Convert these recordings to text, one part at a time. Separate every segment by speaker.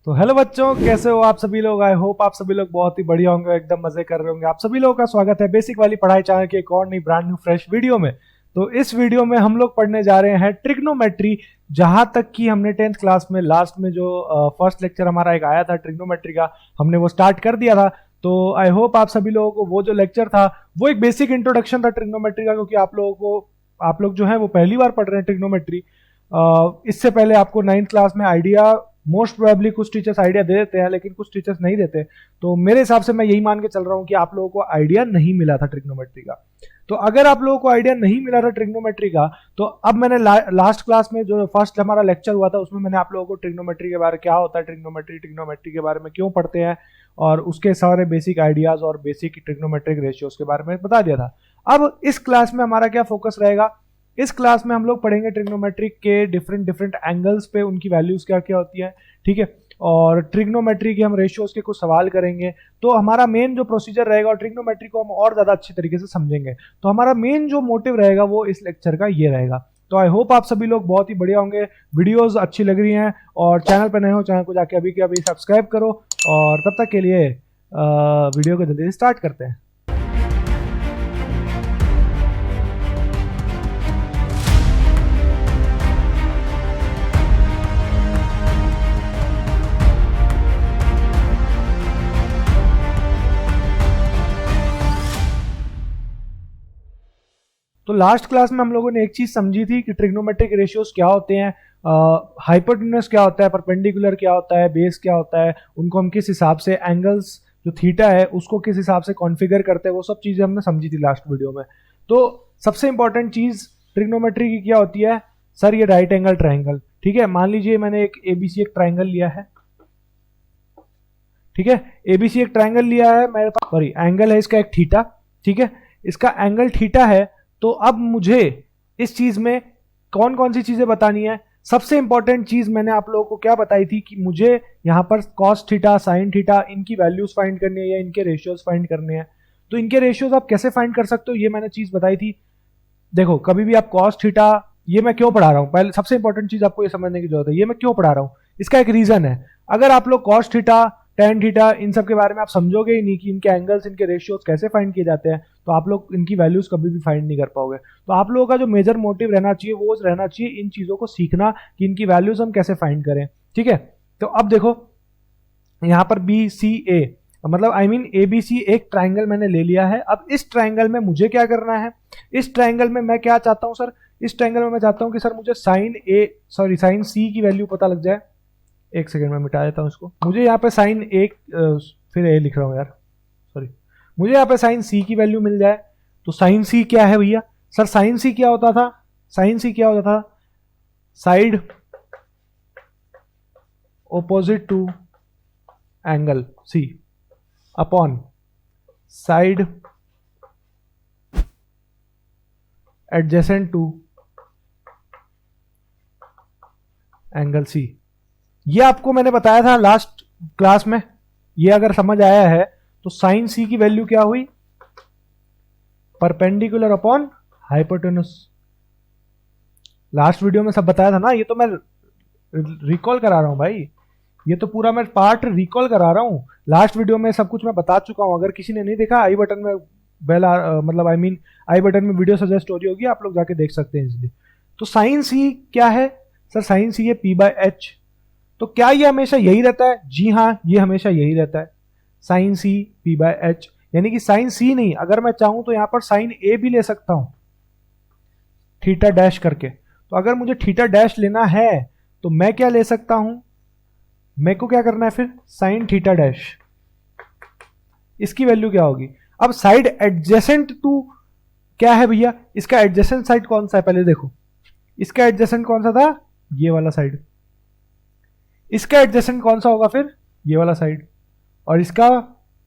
Speaker 1: तो हेलो बच्चों, कैसे हो आप सभी लोग। आई होप आप सभी लोग बहुत ही बढ़िया होंगे, एकदम मजे कर रहे होंगे। आप सभी लोगों का स्वागत है बेसिक वाली पढ़ाई चैनल के एक और नई ब्रांड न्यू फ्रेश वीडियो में। तो इस वीडियो में हम लोग पढ़ने जा रहे हैं ट्रिग्नोमेट्री। जहां तक कि हमने 10th क्लास में लास्ट में जो फर्स्ट लेक्चर हमारा एक आया था ट्रिग्नोमेट्री का, हमने वो स्टार्ट कर दिया था। तो आई होप आप सभी लोगों को वो जो लेक्चर था वो एक बेसिक इंट्रोडक्शन था ट्रिग्नोमेट्री का, क्योंकि आप लोग जो है वो पहली बार पढ़ रहे हैं ट्रिग्नोमेट्री। इससे पहले आपको 9th क्लास में आइडिया मोस्ट प्रोबेबली कुछ टीचर्स आइडिया दे देते हैं, लेकिन कुछ टीचर्स नहीं देते। तो मेरे हिसाब से मैं यही मान के चल रहा हूं कि आप लोगों को आइडिया नहीं मिला था ट्रिग्नोमेट्री का। तो अगर आप लोगों को आइडिया नहीं मिला था ट्रिग्नोमेट्री का, तो अब मैंने लास्ट क्लास में जो फर्स्ट हमारा लेक्चर हुआ था उसमें मैंने आप लोगों को ट्रिग्नोमेट्री के बारे में, क्या होता है ट्रिग्नोमेट्री के बारे में क्यों पढ़ते हैं, और उसके सारे बेसिक आइडियाज और बेसिक ट्रिग्नोमेट्रिक रेशियोज के बारे में बता दिया था। अब इस क्लास में हमारा क्या फोकस रहेगा, इस क्लास में हम लोग पढ़ेंगे ट्रिग्नोमेट्रिक के डिफरेंट एंगल्स पे उनकी वैल्यूज क्या क्या होती है, ठीक है। और ट्रिग्नोमेट्री के हम रेशियोज के कुछ सवाल करेंगे। तो हमारा मेन जो प्रोसीजर रहेगा, और ट्रिग्नोमेट्री को हम और ज्यादा अच्छी तरीके से समझेंगे, तो हमारा मेन जो मोटिव रहेगा वो इस लेक्चर का ये रहेगा। तो आई होप आप सभी लोग बहुत ही बढ़िया होंगे, वीडियोस अच्छी लग रही हैं, और चैनल पर नए हो चैनल को जाके अभी के अभी सब्सक्राइब करो। और तब तक के लिए वीडियो को जल्दी से स्टार्ट करते हैं। तो लास्ट क्लास में हम लोगों ने एक चीज समझी थी कि ट्रिग्नोमेट्रिक रेशियोज क्या होते हैं, हाइपोटेन्यूज क्या होता है, परपेंडिकुलर क्या होता है, बेस क्या होता है, उनको हम किस हिसाब से एंगल्स जो थीटा है उसको किस हिसाब से कॉन्फ़िगर करते हैं, वो सब चीजें हमने समझी थी लास्ट वीडियो में। तो सबसे इंपॉर्टेंट चीज ट्रिग्नोमेट्री की क्या होती है, सर ये राइट एंगल ट्राइंगल, ठीक है। मान लीजिए मैंने एक एबीसी एक ट्राइंगल लिया है, ठीक है। एबीसी एक ट्राइंगल लिया है मेरे पास, सॉरी एंगल है इसका एक थीटा, ठीक है। इसका एंगल थीटा है। तो अब मुझे इस चीज में कौन कौन सी चीजें बतानी है। सबसे इंपॉर्टेंट चीज मैंने आप लोगों को क्या बताई थी कि मुझे यहां पर कॉस थीटा साइन थीटा इनकी वैल्यूज फाइंड करनी है या इनके रेशियोज फाइंड करने हैं। तो इनके रेशियोज आप कैसे फाइंड कर सकते हो ये मैंने चीज बताई थी। देखो कभी भी आप कॉस थीटा, ये मैं क्यों पढ़ा रहा हूं, पहले सबसे इंपॉर्टेंट चीज आपको ये समझने की जरूरत है, ये मैं क्यों पढ़ा रहा हूं, इसका एक रीजन है। अगर आप लोग cos theta tan theta in सब के बारे में आप समझोगे ही नहीं कि इनके एंगल्स इनके रेशियोज कैसे फाइंड किए जाते हैं, तो आप लोग इनकी वैल्यूज कभी भी फाइंड नहीं कर पाओगे। तो आप लोगों का जो मेजर मोटिव रहना चाहिए वो रहना चाहिए इन चीजों को सीखना कि इनकी वैल्यूज हम कैसे फाइंड करें, ठीक है। तो अब देखो यहाँ पर बी सी ए, मतलब I mean A B C एक ट्राइंगल मैंने ले लिया है। अब इस ट्राइंगल में मुझे क्या करना है, इस ट्राइंगल में मैं क्या चाहता हूं सर, इस ट्राइंगल में मैं चाहता हूं कि सर मुझे साइन सी की वैल्यू पता लग जाए। एक सेकंड में मिटा देता हूं इसको। मुझे यहाँ पे साइन एक फिर ए लिख रहा हूं यार, सॉरी। मुझे यहाँ पे साइन सी की वैल्यू मिल जाए। तो साइन सी क्या है भैया, सर साइन सी क्या होता था, साइन सी क्या होता था, side opposite to angle C upon side adjacent to angle C. ये आपको मैंने बताया था लास्ट क्लास में, ये अगर समझ आया है तो साइन सी की वैल्यू क्या हुई, perpendicular upon hypotenuse. Last video में सब बताया था ना, ये तो मैं रिकॉल करा रहा हूं भाई, ये तो पूरा मैं पार्ट रिकॉल करा रहा हूं। लास्ट वीडियो में सब कुछ मैं बता चुका हूं। अगर किसी ने नहीं देखा, आई बटन में मतलब आई मीन आई बटन में वीडियो सजेस्ट हो रही होगी, आप लोग जाके देख सकते हैं इसलिए। तो साइन सी क्या है सर, साइन सी है पी बाय एच। तो क्या ये हमेशा यही रहता है, जी हाँ ये हमेशा यही रहता है, sine C P by H. यानी कि साइन सी नहीं, अगर मैं चाहूं तो यहां पर साइन ए भी ले सकता हूं थीटा डैश करके। तो अगर मुझे थीटा डैश लेना है तो मैं क्या ले सकता हूं, मेरे को क्या करना है फिर, साइन थीटा डैश। इसकी वैल्यू क्या होगी, अब साइड एडजेसेंट टू क्या है भैया, इसका एडजेसेंट साइड कौन सा है, पहले देखो इसका एडजेसेंट कौन सा था, ये वाला साइड। इसका एडजेसेंट कौन सा होगा फिर, ये वाला साइड। और इसका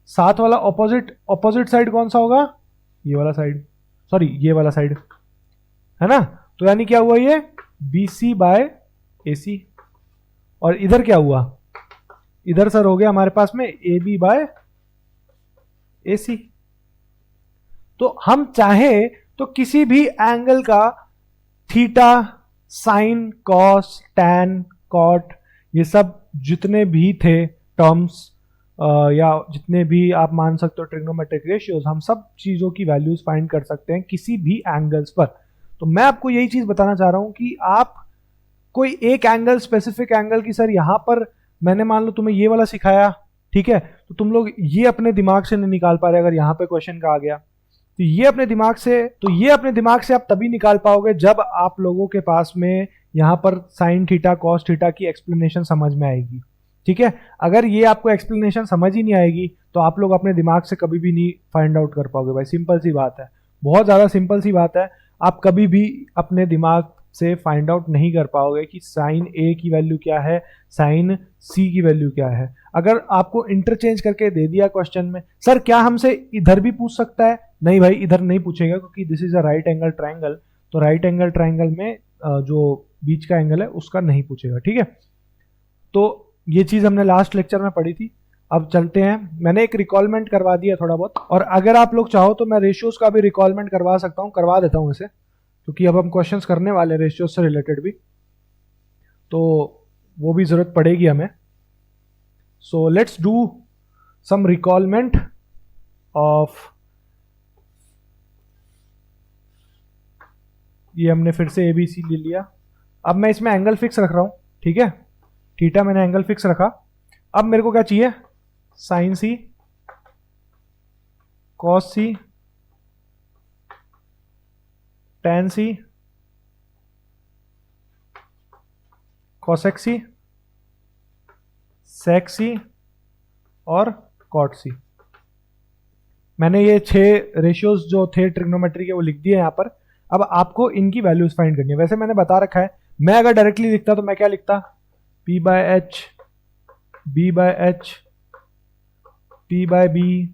Speaker 1: साथ वाला ऑपोजिट साइड कौन सा होगा, ये वाला साइड, सॉरी ये वाला साइड, है ना। तो यानी क्या हुआ, ये BC बाय AC। और इधर क्या हुआ, इधर सर हो गया हमारे पास में AB बाय AC। तो हम चाहे तो किसी भी एंगल का theta sine cos tan cot ये सब जितने भी थे टर्म्स या जितने भी आप मान सकते हो ट्रिग्नोमेट्रिक रेशियोज, हम सब चीज़ों की वैल्यूज फाइंड कर सकते हैं किसी भी एंगल्स पर। तो मैं आपको यही चीज़ बताना चाह रहा हूँ कि आप कोई एक एंगल, स्पेसिफिक एंगल की सर यहाँ पर मैंने मान लो तुम्हें ये वाला सिखाया, ठीक है, तो तुम लोग ये अपने दिमाग से नहीं निकाल पा रहे, अगर यहाँ पे क्वेश्चन का आ गया तो ये अपने दिमाग से आप तभी निकाल पाओगे जब आप लोगों के पास में यहाँ पर साइन थीटा कॉस थीटा की एक्सप्लेनेशन समझ में आएगी, ठीक है। अगर ये आपको एक्सप्लेनेशन समझ ही नहीं आएगी तो आप लोग अपने दिमाग से कभी भी नहीं फाइंड आउट कर पाओगे भाई, सिंपल सी बात है, बहुत ज़्यादा सिंपल सी बात है। आप कभी भी अपने दिमाग से फाइंड आउट नहीं कर पाओगे कि साइन ए की वैल्यू क्या है, साइन सी की वैल्यू क्या है। अगर आपको इंटरचेंज करके दे दिया क्वेश्चन में, सर क्या हमसे इधर भी पूछ सकता है? नहीं भाई, इधर नहीं पूछेगा क्योंकि this is a right angle triangle, तो राइट एंगल ट्राइंगल में जो बीच का एंगल है उसका नहीं पूछेगा, ठीक है। तो ये चीज़ हमने लास्ट लेक्चर में पढ़ी थी। अब चलते हैं, मैंने एक रिकॉलमेंट करवा दिया थोड़ा बहुत, और अगर आप लोग चाहो तो मैं रेशियोज का भी रिकॉलमेंट करवा सकता हूँ, करवा देता हूँ इसे, क्योंकि अब हम क्वेश्चंस करने वाले रेशियोज से रिलेटेड भी, तो वो भी ज़रूरत पड़ेगी हमें। So let's do some recallment of, ये हमने फिर से ABC ले लिया। अब मैं इसमें एंगल फिक्स रख रहा हूँ, ठीक है, थीटा मैंने एंगल फिक्स रखा। अब मेरे को क्या चाहिए? साइन सी, कॉस सी, टेन सी, कॉसेक सी, सेक सी और कॉट सी। मैंने ये 6 रेशियोज जो थे ट्रिग्नोमेट्री के वो लिख दिए यहाँ पर। अब आपको इनकी वैल्यूज फाइंड करनी है। वैसे मैंने बता रखा है, मैं अगर डायरेक्टली लिखता तो मैं क्या लिखता? P by H, B by H, P by B,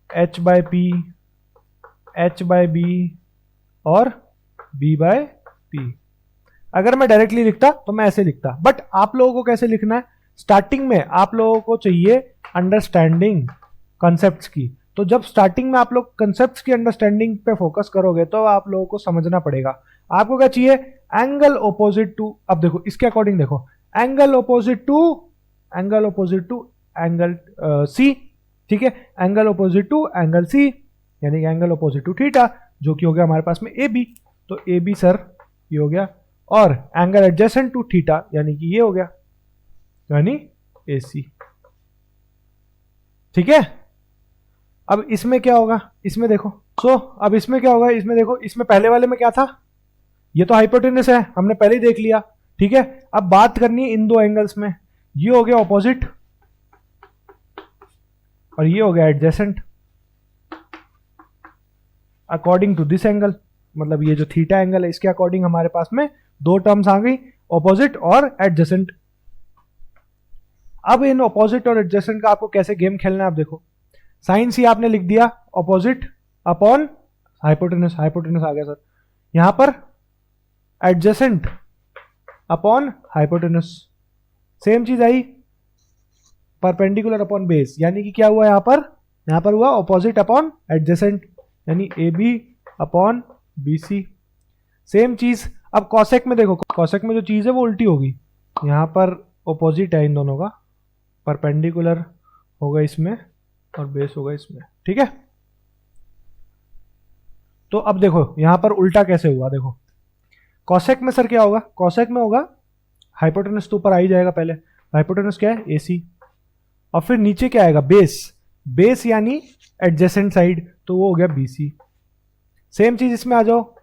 Speaker 1: H by P, H by B और B बाय P। अगर मैं डायरेक्टली लिखता तो मैं ऐसे लिखता, बट आप लोगों को कैसे लिखना है? स्टार्टिंग में आप लोगों को चाहिए अंडरस्टैंडिंग कॉन्सेप्ट्स की। तो जब स्टार्टिंग में आप लोग कॉन्सेप्ट्स की अंडरस्टैंडिंग पे फोकस करोगे तो आप लोगों को समझना पड़ेगा। आपको क्या चाहिए? एंगल ऑपोजिट टू, अब देखो इसके अकॉर्डिंग देखो, angle opposite to angle C, ठीक है, angle opposite to angle C, यानी कि एंगल ऑपोजिट टू थीटा, जो कि हो गया हमारे पास में AB। तो AB सर ये हो गया, और एंगल एडजेसेंट टू थीटा यानी कि ये हो गया, यानी AC, ठीक है। अब इसमें क्या होगा? इसमें देखो, अब इसमें क्या होगा? इसमें देखो, इसमें पहले वाले में क्या था? ये तो हाइपोटेनस है, हमने पहले ही देख लिया, ठीक है। अब बात करनी है इन दो एंगल्स में, ये हो गया ऑपोजिट और ये हो गया adjacent according to this angle. मतलब ये जो थीटा एंगल है इसके अकॉर्डिंग हमारे पास में दो टर्म्स आ गई, ऑपोजिट और एडजेसेंट। अब इन ऑपोजिट और एडजेसेंट का आपको कैसे गेम खेलना है, आप देखो, साइन सी आपने लिख दिया ऑपोजिट अपॉन हाइपोटेनस, हाइपोटेनस आ गया सर, यहां पर एडजेसेंट अपॉन हाइपोटेनस, सेम चीज आई परपेंडिकुलर अपॉन बेस, यानी कि क्या हुआ यहां पर हुआ ऑपोजिट अपॉन एडजेसेंट, यानी AB अपॉन BC। सेम चीज अब कॉसेक में देखो, कॉसेक में जो चीज है वो उल्टी होगी, यहां पर ऑपोजिट है इन दोनों का, परपेंडिकुलर होगा इसमें और बेस होगा इसमें, ठीक है। तो अब देखो यहां पर उल्टा कैसे हुआ, देखो कॉसेक में सर क्या होगा? कॉसेक में होगा हाइपोटेनस तो ऊपर आ ही जाएगा, पहले हाइपोटेनस क्या है? AC, और फिर नीचे क्या आएगा? बेस, बेस यानी एडजेसेंट साइड, तो वो हो गया BC। सेम चीज इसमें आ जाओ,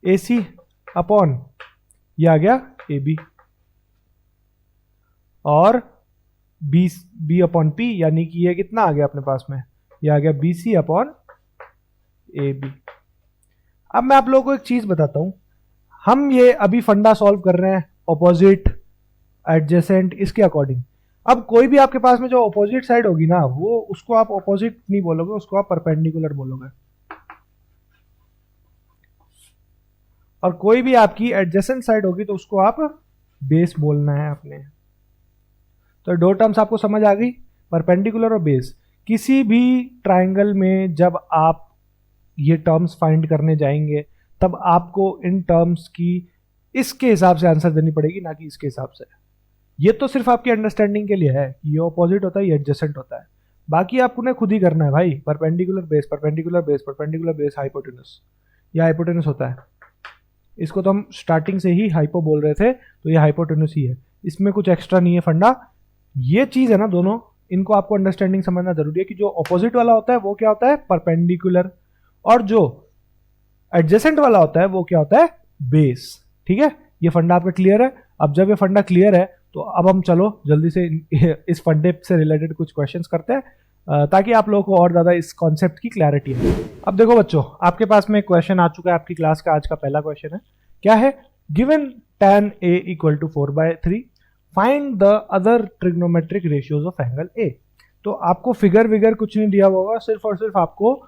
Speaker 1: AC अपॉन ये आ गया AB, और B अपॉन P, यानी कि ये कितना आ गया अपने पास में? ये आ गया BC अपॉन AB। अब मैं आप लोगों को एक चीज बताता हूं, हम ये अभी फंडा सॉल्व कर रहे हैं ऑपोजिट एडजेसेंट इसके अकॉर्डिंग। अब कोई भी आपके पास में जो ऑपोजिट साइड होगी ना, वो उसको आप ऑपोजिट नहीं बोलोगे, उसको आप परपेंडिकुलर बोलोगे, और कोई भी आपकी एडजेसेंट साइड होगी तो उसको आप बेस बोलना है अपने। तो दो टर्म्स आपको समझ आ गई, परपेंडिकुलर और बेस। किसी भी ट्राइंगल में जब आप ये टर्म्स फाइंड करने जाएंगे तब आपको इन टर्म्स की इसके हिसाब से आंसर देनी पड़ेगी, ना कि इसके हिसाब से। ये तो सिर्फ आपकी अंडरस्टैंडिंग के लिए है कि ये ऑपोजिट होता है, ये एडजेसेंट होता है। बाकी आपको ने खुद ही करना है भाई। Perpendicular base, perpendicular base, perpendicular base, hypotenuse, ये हाइपोटेनस होता है। इसको तो हम स्टार्टिंग से ही हाइपो बोल रहे थे, तो ये हाइपोटेनस ही है, इसमें कुछ एक्स्ट्रा नहीं है फंडा। ये चीज है ना दोनों, इनको आपको अंडरस्टैंडिंग समझना जरूरी है कि जो ऑपोजिट वाला होता है वो क्या होता है, परपेंडिकुलर, और जो एडजेसेंट वाला होता है वो क्या होता है, बेस। ठीक है, ये फंडा आपका क्लियर है। अब जब ये फंडा क्लियर है तो अब हम चलो जल्दी से इस फंडे से रिलेटेड कुछ क्वेश्चंस करते हैं, ताकि आप लोगों को और ज्यादा इस कॉन्सेप्ट की क्लैरिटी है। अब देखो बच्चों, आपके पास में एक क्वेश्चन आ चुका है, आपकी क्लास का आज का पहला क्वेश्चन है। क्या है, given tan a equal to 4/3, find the other trigonometric ratios of angle A. तो आपको फिगर विगर कुछ नहीं दिया होगा, सिर्फ और सिर्फ आपको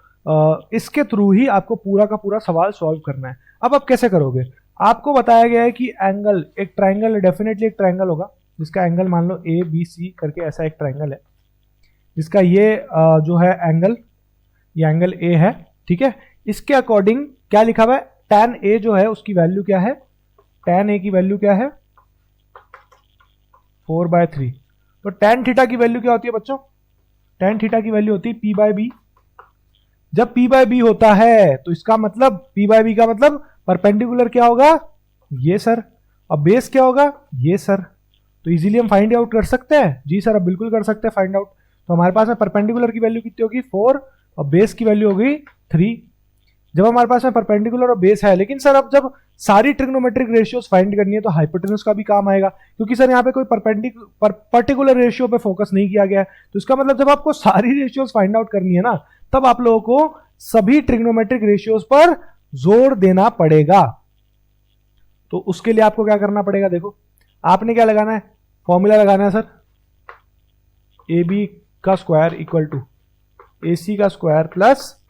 Speaker 1: इसके थ्रू ही आपको पूरा का पूरा सवाल सॉल्व करना है। अब आप कैसे करोगे, आपको बताया गया है कि एंगल, एक ट्राइंगल, डेफिनेटली एक ट्राइंगल होगा जिसका एंगल मान लो ए बी सी करके ऐसा एक ट्राइंगल है, जिसका ये जो है एंगल, ये एंगल ए है। ठीक है, इसके अकॉर्डिंग क्या लिखा हुआ है, tan a जो है उसकी वैल्यू क्या है, tan a की वैल्यू क्या है, 4/3। तो tan थीटा की वैल्यू क्या होती है बच्चों, tan थीटा की वैल्यू होती है p/b। जब p/b होता है तो इसका मतलब, p/b का मतलब परपेंडिकुलर क्या होगा, ये सर, और बेस क्या होगा, ये सर। तो इजीली हम फाइंड आउट कर सकते हैं, जी सर अब बिल्कुल कर सकते हैं फाइंड आउट। तो हमारे पास में परपेंडिकुलर की वैल्यू कितनी होगी, 4, और बेस की वैल्यू होगी 3। जब हमारे पास में परपेंडिकुलर और बेस है, लेकिन सर अब जब सारी ट्रिग्नोमेट्रिक रेशियोज फाइंड करनी है तो हाइपोटेनस का भी काम आएगा, क्योंकि सर यहाँ पे कोई पर्टिकुलर रेशियो पे फोकस नहीं किया गया है। तो इसका मतलब जब आपको सारी रेशियोज फाइंड आउट करनी है ना, तब आप लोगों को सभी ट्रिग्नोमेट्रिक रेशियोज पर जोर देना पड़ेगा। तो उसके लिए आपको क्या करना पड़ेगा, देखो आपने क्या लगाना है, फॉर्मूला लगाना है सर, ए बी का स्क्वायर इक्वल टू ए सी का स्क्वायर प्लस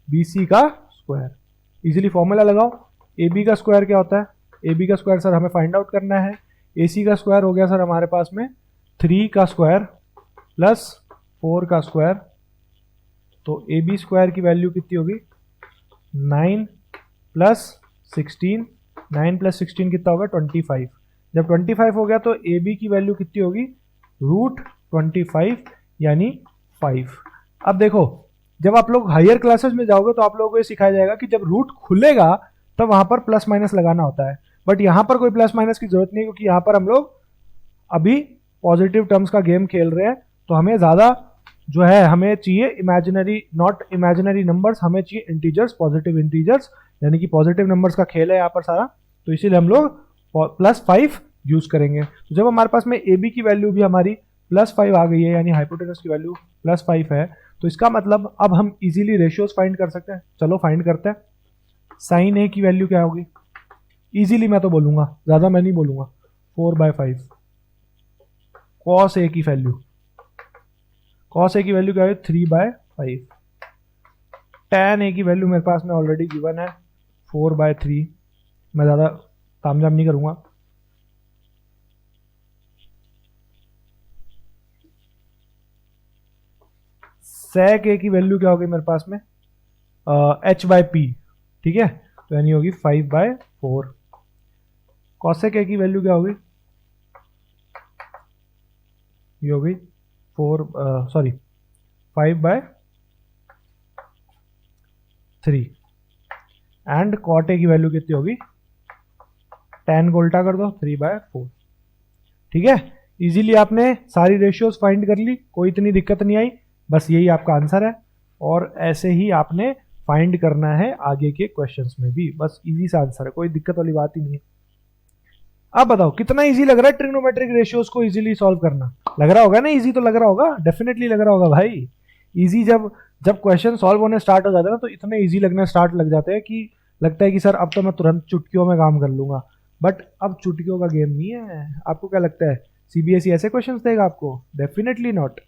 Speaker 1: बी सी का स्क्वायर। इजीली फॉर्मूला लगाओ। ए बी का स्क्वायर क्या होता है, ए बी का स्क्वायर सर हमें फाइंड आउट करना है, ए सी का स्क्वायर हो गया सर हमारे पास में 3 का स्क्वायर प्लस 4 का स्क्वायर। तो ए बी स्क्वायर की वैल्यू कितनी होगी, 9 प्लस 16, 9 प्लस 16 कितना होगा, 25। जब 25 हो गया तो ए बी की वैल्यू कितनी होगी, √25 यानी 5। अब देखो जब आप लोग हायर क्लासेस में जाओगे तो आप लोगों को ये सिखाया जाएगा कि जब रूट खुलेगा तब वहां पर प्लस माइनस लगाना होता है, बट यहां पर कोई प्लस माइनस की जरूरत नहीं, क्योंकि यहां पर हम लोग अभी पॉजिटिव टर्म्स का गेम खेल रहे हैं। तो हमें ज्यादा जो है, हमें चाहिए इमेजिनरी, नॉट इमेजिनरी नंबर्स, हमें चाहिए इंटीजर्स, पॉजिटिव इंटीजर्स, यानी कि पॉजिटिव नंबर्स का खेल है यहाँ पर सारा। तो इसीलिए हम लोग +5 यूज करेंगे। तो जब हमारे पास में ए बी की वैल्यू भी हमारी +5 आ गई है, यानी हाइपोटेनस की वैल्यू +5 है, तो इसका मतलब अब हम इजीली रेशियोज फाइंड कर सकते हैं। चलो फाइंड करते हैं। साइन ए की वैल्यू क्या होगी, इजीली मैं तो बोलूंगा, ज्यादा मैं नहीं बोलूंगा, 4/5। कॉस ए की वैल्यू, कॉस ए की वैल्यू क्या है, 3/5। tan ए की वैल्यू मेरे पास में ऑलरेडी गिवन है 4/3, मैं ज्यादा तामझाम नहीं करूंगा। sec a की वैल्यू क्या होगी मेरे पास में, h/p। ठीक है, तो यानी होगी 5/4। cosec a की वैल्यू क्या होगी, ये होगी 5/3। एंड cot a की वैल्यू कितनी होगी, tan को उल्टा कर दो, 3/4। ठीक है, इजीली आपने सारी रेशियोज फाइंड कर ली, कोई इतनी दिक्कत नहीं आई, बस यही आपका आंसर है। और ऐसे ही आपने फाइंड करना है आगे के क्वेश्चंस में भी, बस इजी सा आंसर है, कोई दिक्कत वाली बात ही नहीं है। अब बताओ कितना इजी लग रहा है ट्रिग्नोमेट्रिक रेशियोज को इजीली सॉल्व करना, लग रहा होगा ना, इजी तो लग रहा होगा, डेफिनेटली लग रहा होगा भाई। इजी जब क्वेश्चन सॉल्व होने स्टार्ट हो जाते हैं ना, तो इतने इजी लगने स्टार्ट लग जाते हैं कि लगता है कि सर अब तो मैं तुरंत चुटकियों में काम कर लूंगा। बट अब चुटकियों का गेम नहीं है। आपको क्या लगता है सीबीएसई ऐसे क्वेश्चंस देगा आपको? Definitely not.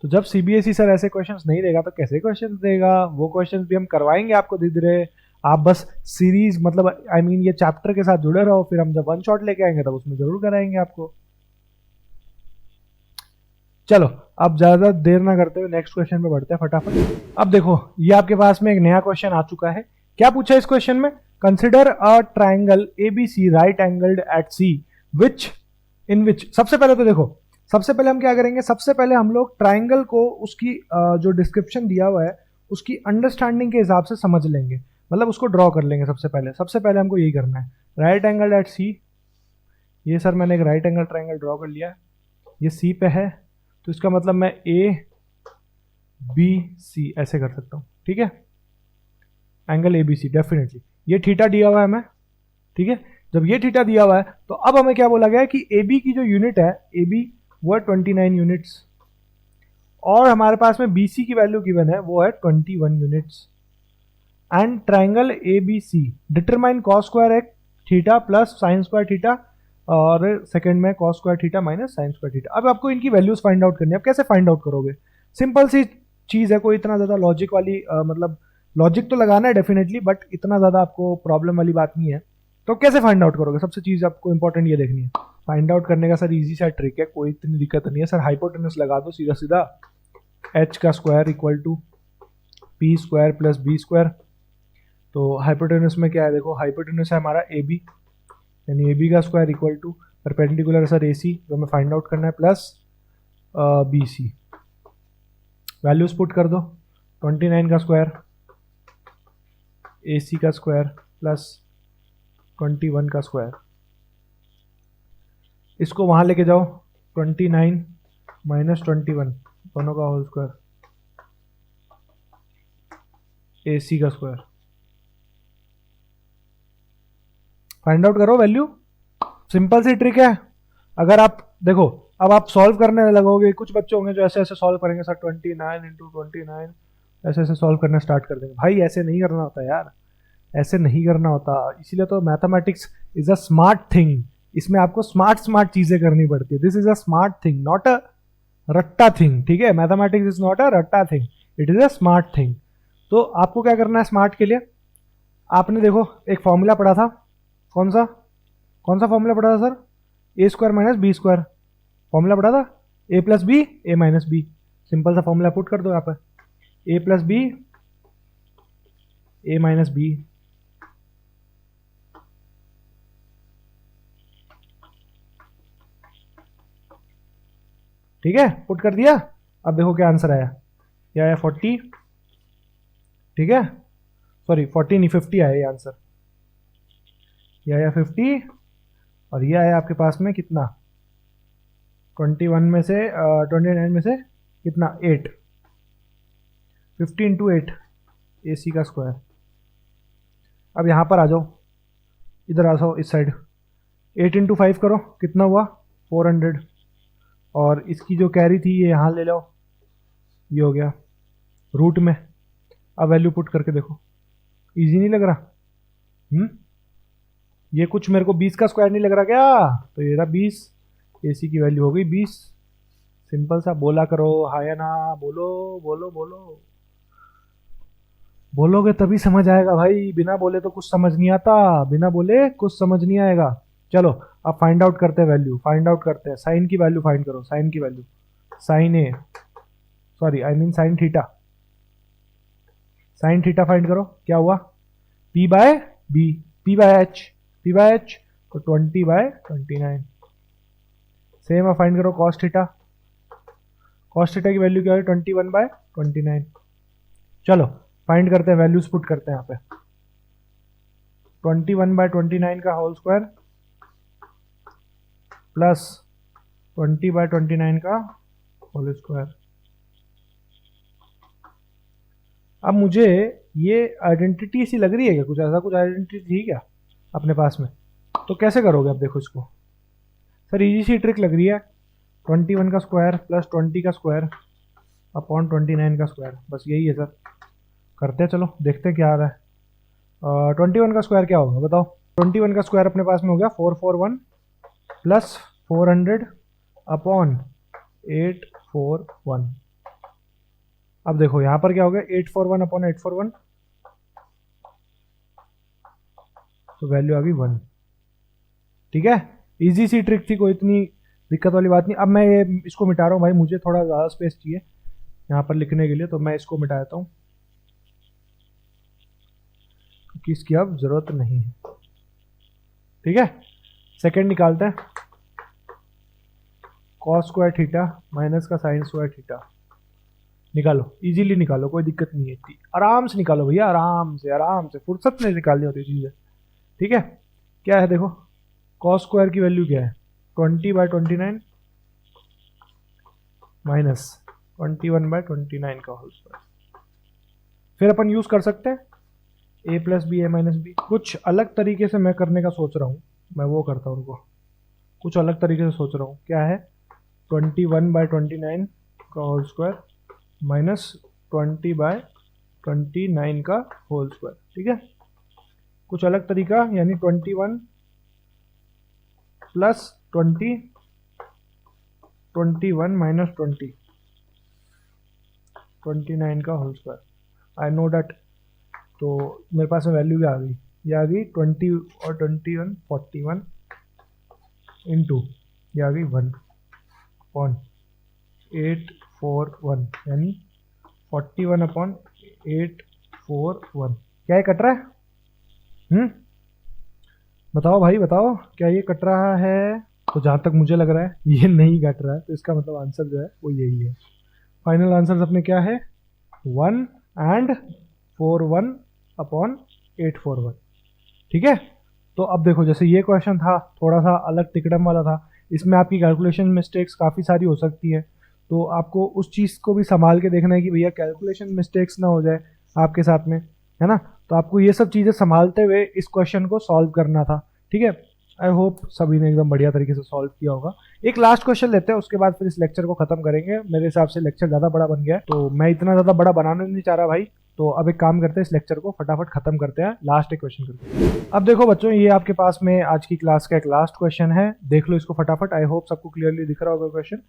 Speaker 1: तो जब सीबीएसई सर ऐसे क्वेश्चंस नहीं देगा तो कैसे क्वेश्चंस देगा? वो क्वेश्चंस भी हम करवाएंगे आपको धीरे धीरे। आप बस सीरीज मतलब आई मीन ये चैप्टर के साथ जुड़े रहो, फिर हम जब वन शॉट लेके आएंगे तब उसमें जरूर कराएंगे आपको। चलो अब ज्यादा देर ना करते हुए नेक्स्ट क्वेश्चन पे बढ़ते हैं फटाफट। अब देखो ये आपके पास में एक नया क्वेश्चन आ चुका है। क्या पूछा इस क्वेश्चन में? Consider a triangle ABC right angled eight C विच इन विच। सबसे पहले तो देखो, सबसे पहले हम क्या करेंगे, सबसे पहले हम लोग ट्राइंगल को उसकी जो डिस्क्रिप्शन दिया हुआ है उसकी अंडरस्टैंडिंग के हिसाब से समझ लेंगे, मतलब उसको ड्रॉ कर लेंगे। सबसे पहले हमको यही करना है, राइट एंगल एट C। ये सर मैंने एक राइट एंगल ट्राइंगल ड्रॉ कर लिया है, ये C पे है, तो इसका मतलब मैं ABC ऐसे कर सकता हूँ, ठीक है, एंगल ABC डेफिनेटली। ये थीटा दिया हुआ है हमें, ठीक है। जब ये थीटा दिया हुआ है तो अब हमें क्या बोला गया है कि AB की जो यूनिट है, AB वो है 29 यूनिट्स, और हमारे पास में BC की वैल्यू गिवन है वो है 21 units. And triangle ABC determine cos square एक theta plus sine square theta, और सेकंड में cos square theta minus sine square theta. अब आपको इनकी वैल्यूज फाइंड आउट करनी है। अब कैसे फाइंड आउट करोगे, सिंपल सी चीज है, कोई इतना ज्यादा लॉजिक वाली मतलब लॉजिक तो लगाना है डेफिनेटली, बट इतना ज्यादा आपको प्रॉब्लम वाली बात नहीं है। तो कैसे फाइंड आउट करोगे, सबसे चीज आपको इंपॉर्टेंट ये देखनी है। फाइंड आउट करने का सर इजी सा ट्रिक है, कोई इतनी दिक्कत नहीं है सर। हाइपोटेनस लगा दो सीधा सीधा, h का square equal to p square plus b square. तो हाइपोटेनस में क्या है, देखो हाइपोटेनस है हमारा AB, यानी AB का square equal to perpendicular sir AC जो हमें फाइंड आउट करना है प्लस BC। वैल्यूज पुट कर दो, 29 का स्क्वायर AC का स्क्वायर प्लस 21 का स्क्वायर, इसको वहां लेके जाओ, 29 माइनस 21 दोनों का होल स्क्वायर, AC का स्क्वायर। फाइंड आउट करो वैल्यू, सिंपल सी ट्रिक है। अगर आप देखो, अब आप सॉल्व करने लगोगे, कुछ बच्चे होंगे जो ऐसे ऐसे सॉल्व करेंगे सर, 29 इंटू 29 ऐसे ऐसे सॉल्व करना स्टार्ट कर देंगे। भाई ऐसे नहीं करना होता यार, ऐसे नहीं करना होता। इसीलिए तो mathematics is a smart thing, इसमें आपको स्मार्ट स्मार्ट चीजें करनी पड़ती है। This is a smart thing, not a रट्टा थिंग, ठीक है। मैथमेटिक्स इज नॉट अ रट्टा thing, it is a smart thing. तो आपको क्या करना है स्मार्ट के लिए, आपने देखो एक फॉर्मूला पढ़ा था, कौन सा फॉर्मूला पढ़ा था sir, A square minus B square formula पढ़ा था, A plus B A minus B. Simple सा फॉर्मूला पुट कर दो यहाँ पर, A plus B A minus B. ठीक है, पुट कर दिया। अब देखो क्या आंसर आया, ये आया 40, ठीक है, सॉरी 40 नहीं 50 आया ये आंसर, ये आया 50, और ये आया आपके पास में कितना, 21 में से 29 में से कितना 8, 50 इंटू 8 AC का स्क्वायर। अब यहाँ पर आ जाओ, इधर आ जाओ इस साइड, 8 इंटू 5 करो, कितना हुआ 400, और इसकी जो कैरी थी ये यहाँ ले लो, ये हो गया रूट में। अब वैल्यू पुट करके देखो, इजी नहीं लग रहा, ये कुछ मेरे को 20 का स्क्वायर नहीं लग रहा क्या, तो ये रहा 20, AC की वैल्यू हो गई 20। सिंपल सा, बोला करो हाँ या ना, बोलो बोलो बोलो, बोलोगे तभी समझ आएगा भाई, बिना बोले तो कुछ समझ नहीं आता, बिना बोले कुछ समझ नहीं आएगा। चलो अब फाइंड आउट करते हैं वैल्यू, फाइंड आउट करते हैं, साइन की वैल्यू फाइंड करो, साइन की value, sine A sorry I mean sine theta, sine theta find करो, क्या हुआ P by B, P by H, P by H तो 20/29। सेम अब फाइंड करो कॉस थीटा, कॉस थीटा की वैल्यू क्या है 21/29। चलो फाइंड करते हैं, वैल्यूज पुट करते हैं यहाँ पे, 21/29 का होल स्क्वायर प्लस 20/29 का होल स्क्वायर। अब मुझे ये आइडेंटिटी सी लग रही है क्या, कुछ ऐसा कुछ आइडेंटिटी थी क्या अपने पास में, तो कैसे करोगे अब देखो इसको, सर इजी सी ट्रिक लग रही है, 21 का स्क्वायर प्लस 20 का स्क्वायर अपॉन 29 का स्क्वायर, बस यही है सर। करते हैं, चलो देखते हैं क्या आ रहा है। 21 का स्क्वायर क्या होगा बताओ, 21 का स्क्वायर अपने पास में हो गया 441 प्लस 400 अपॉन 841। अब देखो यहाँ पर क्या हो गया 841 अपॉन 841, तो वैल्यू आ गई 1। ठीक है, इजी सी ट्रिक थी, कोई इतनी दिक्कत वाली बात नहीं। अब मैं ये इसको मिटा रहा हूँ भाई, मुझे थोड़ा ज़्यादा स्पेस चाहिए यहाँ पर लिखने के लिए, तो मैं इसको मिटा देता हूँ। क्योंकि इसकी अब जरूरत नहीं है। ठीक है, सेकंड निकालते हैं। कॉस स्क्वायर थीटा माइनस का साइन स्क्वायर थीटा निकालो, इजीली निकालो, कोई दिक्कत नहीं है इतनी, आराम से निकालो भैया, आराम से फुर्सत में निकालनी होती है चीज़ें। ठीक है, क्या है देखो, कॉस स्क्वायर की वैल्यू क्या है 20/29 माइनस 21/29 का होल स्क्वायर। फिर अपन यूज कर सकते हैं a plus B A minus B. कुछ अलग तरीके से मैं करने का सोच रहा हूँ, मैं वो करता हूँ, उनको कुछ अलग तरीके से सोच रहा हूँ। क्या है 21/29 का होल स्क्वायर माइनस 20/29 का होल स्क्वायर। ठीक है, कुछ अलग तरीका, यानी 21 प्लस 20, 21 माइनस 20, 29 का whole square. I know that. तो मेरे पास में वैल्यू क्या आ गई, ये आ गई 20 और 21 41 इंटू ये आ गई 1/841, यानी 41/841। क्या ये कट रहा है? बताओ भाई बताओ, क्या ये कट रहा है? तो जहाँ तक मुझे लग रहा है ये नहीं कट रहा है, तो इसका मतलब आंसर जो है वो यही है। फाइनल आंसर अपने क्या है 1/41/841। ठीक है, तो अब देखो, जैसे ये क्वेश्चन था थोड़ा सा अलग तिकड़म वाला था, इसमें आपकी कैलकुलेशन मिस्टेक्स काफ़ी सारी हो सकती है, तो आपको उस चीज़ को भी संभाल के देखना है कि भैया कैलकुलेशन मिस्टेक्स ना हो जाए आपके साथ में, है ना। तो आपको ये सब चीज़ें संभालते हुए इस क्वेश्चन को सॉल्व करना था। ठीक है, आई होप सभी ने एकदम बढ़िया तरीके से सॉल्व किया होगा। एक लास्ट क्वेश्चन लेते हैं, उसके बाद फिर इस लेक्चर को खत्म करेंगे। मेरे हिसाब से लेक्चर ज़्यादा बड़ा बन गया है, तो मैं इतना ज़्यादा बड़ा बनाना नहीं चाह रहा भाई। तो अब एक काम करते हैं, इस लेक्चर को फटाफट खत्म करते हैं, लास्ट एक क्वेश्चन करते हैं। अब देखो बच्चों, ये आपके पास में आज की क्लास का एक लास्ट क्वेश्चन है, देख लो इसको फटाफट। आई होप सबको क्लियरली दिख रहा होगा question.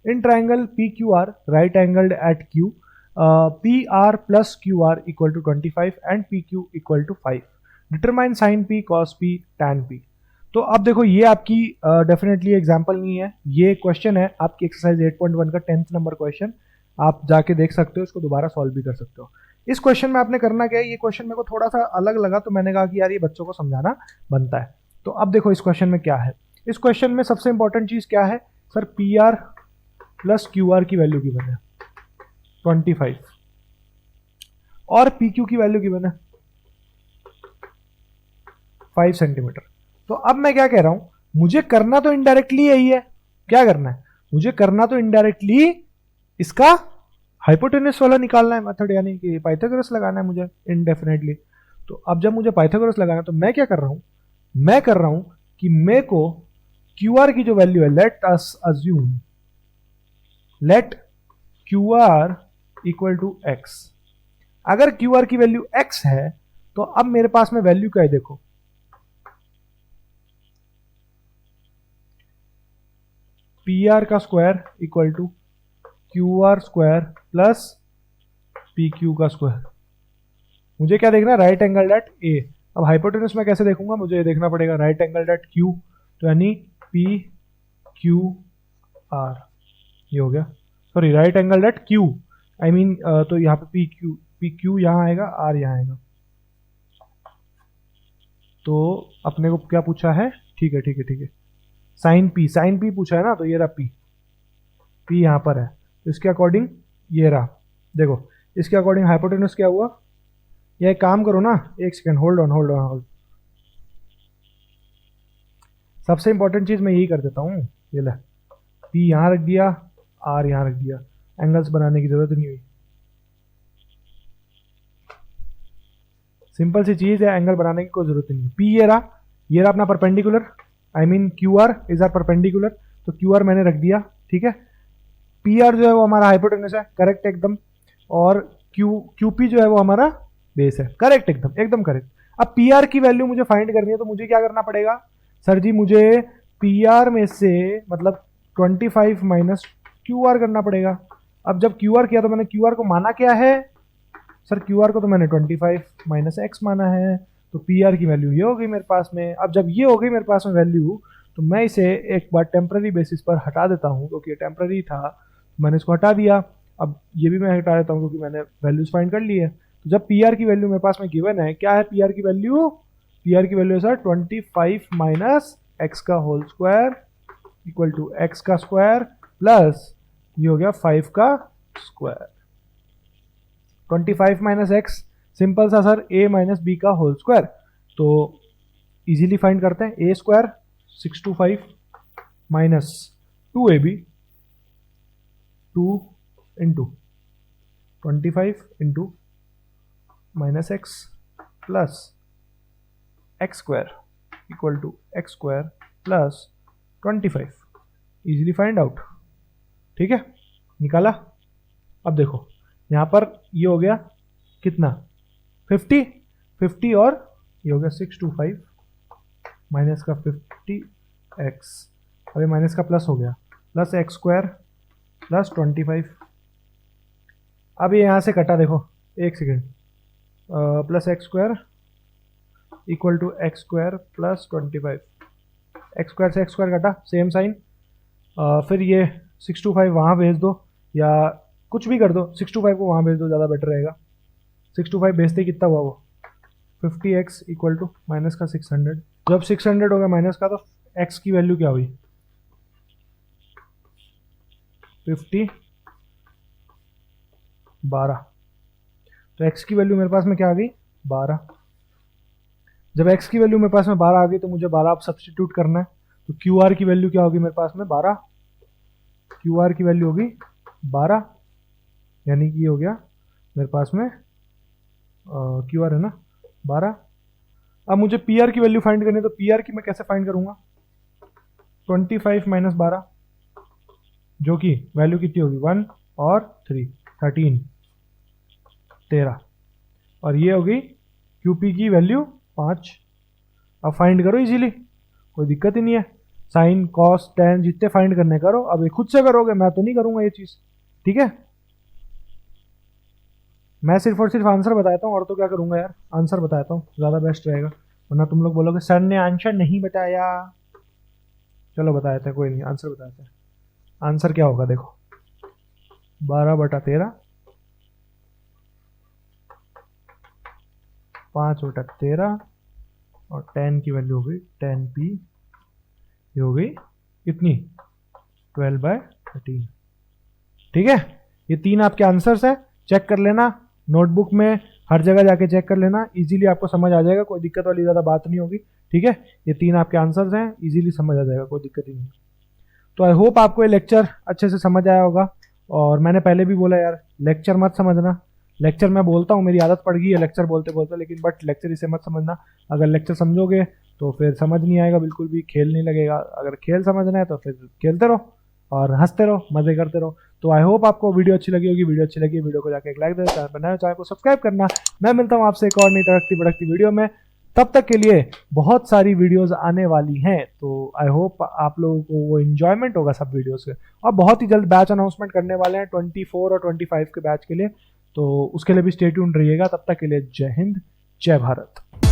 Speaker 1: In triangle P Q R right angled at Q, P R plus Q R equal to 25 and P Q equal to 5, determine sine P cos P tan P. तो अब देखो, ये आपकी definitely example नहीं है, ये question है आपकी एक्सरसाइज 8.1 का 10th नंबर क्वेश्चन। आप जाके देख सकते हो, इसको दोबारा सॉल्व भी कर सकते हो। इस क्वेश्चन में आपने करना क्या है, ये क्वेश्चन मेरे को थोड़ा सा अलग लगा, तो मैंने कहा कि यार ये बच्चों को समझाना बनता है। तो अब देखो इस क्वेश्चन में क्या है, इस क्वेश्चन में सबसे इंपॉर्टेंट चीज क्या है sir, P R plus Q R की वैल्यू गिवन है 25 और पी क्यू की वैल्यू गिवन है 5 सेंटीमीटर। तो अब मैं क्या कह रहा हूं, मुझे करना तो इनडायरेक्टली यही है। क्या करना है मुझे, करना तो इनडायरेक्टली इसका हाइपोटेनस वाला निकालना है मेथड, यानी कि पाइथागोरस लगाना है मुझे इनडेफिनेटली। तो अब जब मुझे पाइथागोरस लगाना है, तो मैं क्या कर रहा हूं, मैं कर रहा हूं कि मेरे को क्यू आर की जो वैल्यू है, let us assume let Q R equal to X. अगर क्यू आर की वैल्यू एक्स है, तो अब मेरे पास में वैल्यू क्या है देखो, पी आर का square equal to Q R square plus P Q का स्क्वायर। मुझे क्या देखना है, राइट एंगल एट ए। अब हाइपोटेनस में कैसे देखूंगा, मुझे ये देखना पड़ेगा राइट एंगल एट क्यू, तो यानी पी क्यू आर, ये हो गया। Sorry, right angle at Q, I mean तो यहाँ पे पी क्यू यहाँ आएगा, आर यहाँ आएगा। तो अपने को क्या पूछा है, ठीक है ठीक है ठीक है, साइन पी पूछा है ना, तो ये रहा पी यहाँ पर है, तो इसके अकॉर्डिंग ये रहा। देखो इसके अकॉर्डिंग हाइपोटेनस क्या हुआ, ये एक काम करो ना, एक सेकेंड, होल्ड ऑन। सबसे इंपॉर्टेंट चीज मैं यही कर देता हूँ, ये ले, पी यहाँ रख दिया, आर यहाँ रख दिया, एंगल्स बनाने की जरूरत नहीं हुई। सिंपल सी चीज है, एंगल बनाने की कोई जरूरत नहीं। पी ये रहा अपना perpendicular, I mean Q R is our perpendicular, तो क्यू आर मैंने रख दिया। ठीक है, पी आर जो है वो हमारा हाइपोटेनस है, करेक्ट एकदम, और क्यू पी जो है वो हमारा बेस है, करेक्ट एकदम करेक्ट। अब पी आर की वैल्यू मुझे फाइंड करनी है, तो मुझे क्या करना पड़ेगा सर जी, मुझे पी आर में से मतलब 25 माइनस क्यू आर करना पड़ेगा। अब जब क्यू आर किया, तो मैंने क्यू आर को माना क्या है सर, क्यू आर को तो मैंने 25 माइनस एक्स माना है, तो पी आर की वैल्यू ये हो गई मेरे पास में। अब जब ये हो गई मेरे पास में वैल्यू, तो मैं इसे एक बार टेम्पररी बेसिस पर हटा देता हूँ, क्योंकि ये टेम्पररी था, मैंने इसको हटा दिया। अब ये भी मैं हटा देता हूँ, क्योंकि मैंने वैल्यूज फाइंड कर ली है। जब पी आर की वैल्यू मेरे पास में गिवन है, क्या है पी आर की वैल्यू? पी आर की वैल्यू है सर 25 माइनस एक्स का whole square equal to x का स्क्वायर प्लस ये हो गया 5 का स्क्वायर। 25 माइनस एक्स सिंपल सा सर a माइनस बी का होल स्क्वायर, तो इजीली फाइंड करते हैं। A square 625 minus 2ab 2 into 25 into minus x plus x square equal to x square plus 25, easily find out. ठीक है, निकाला। अब देखो यहाँ पर ये हो गया कितना 50 और ये हो गया 625 माइनस का 50x, अभी माइनस का प्लस हो गया प्लस एक्स स्क्वायर प्लस 25। अब ये यहाँ से कटा, देखो एक second, plus x square equal to x square plus 25, X square से एक्स स्क्वायर कटा, सेम साइन। फिर ये 625 वहाँ भेज दो या कुछ भी कर दो, 625 को वहाँ भेज दो, ज़्यादा बेटर रहेगा। 625 भेजते ही कितना हुआ वो 50x इक्वल टू माइनस का 600। जब 600 हो गया माइनस का तो x की वैल्यू क्या हुई 50 12, तो x की वैल्यू मेरे पास में क्या आ गई 12। जब x की वैल्यू मेरे पास में 12 आ गई तो मुझे 12 अब सब्स्टिट्यूट करना है, तो QR की वैल्यू क्या होगी मेरे पास में 12, QR की वैल्यू होगी 12, यानी कि ये हो गया मेरे पास में QR है ना 12। अब मुझे PR की वैल्यू फाइंड करनी है, तो PR की मैं कैसे फाइंड करूंगा 25 माइनस 12, जो कि वैल्यू कितनी होगी 1 और 3 13 13, और ये होगी QP की वैल्यू 5। अब फाइंड करो इजीली, कोई दिक्कत ही नहीं है। साइन कॉस टेन जितने फाइंड करने करो, अब ये खुद से करोगे, मैं तो नहीं करूंगा ये चीज़। ठीक है, मैं सिर्फ और सिर्फ आंसर बताता हूँ, और तो क्या करूंगा यार, आंसर बताता हूँ, ज़्यादा बेस्ट रहेगा, वरना तुम लोग बोलोगे सर ने आंसर नहीं बताया। चलो बताते हैं, कोई नहीं, आंसर बताते हैं। आंसर क्या होगा देखो 12/13 5/13 और 10 की वैल्यू हो गई 10p, ये हो गई कितनी 12/13। ठीक है, ये तीन आपके आंसर्स है, चेक कर लेना नोटबुक में, हर जगह जाके चेक कर लेना, इजीली आपको समझ आ जाएगा, कोई दिक्कत वाली ज़्यादा बात नहीं होगी। ठीक है, ये तीन आपके आंसर्स हैं, इजीली समझ आ जाएगा, कोई दिक्कत ही नहीं। तो आई होप आपको ये लेक्चर अच्छे से समझ आया होगा। और मैंने पहले भी बोला यार, लेक्चर मत समझना, लेक्चर मैं बोलता हूँ, मेरी आदत पड़ गई है लेक्चर बोलते बोलते, लेकिन बट लेक्चर इसे मत समझना। अगर लेक्चर समझोगे तो फिर समझ नहीं आएगा, बिल्कुल भी खेल नहीं लगेगा। अगर खेल समझना है तो फिर खेलते रहो और हंसते रहो, मजे करते रहो। तो आई होप आपको वीडियो अच्छी लगी होगी। वीडियो अच्छी लगी वीडियो को जाके एक लाइक दे, चैनल पर नए हो चैनल को सब्सक्राइब करना। मैं मिलता हूँ आपसे एक और नई तड़कती भड़कती वीडियो में, तब तक के लिए बहुत सारी वीडियोस आने वाली हैं। तो आई होप आप लोगों को वो एंजॉयमेंट होगा सब वीडियोस के। और बहुत ही जल्द बैच अनाउंसमेंट करने वाले हैं 24 और 25 के बैच के लिए, तो उसके लिए भी स्टे ट्यून्ड रहिएगा। तब तक के लिए जय हिंद, जय भारत।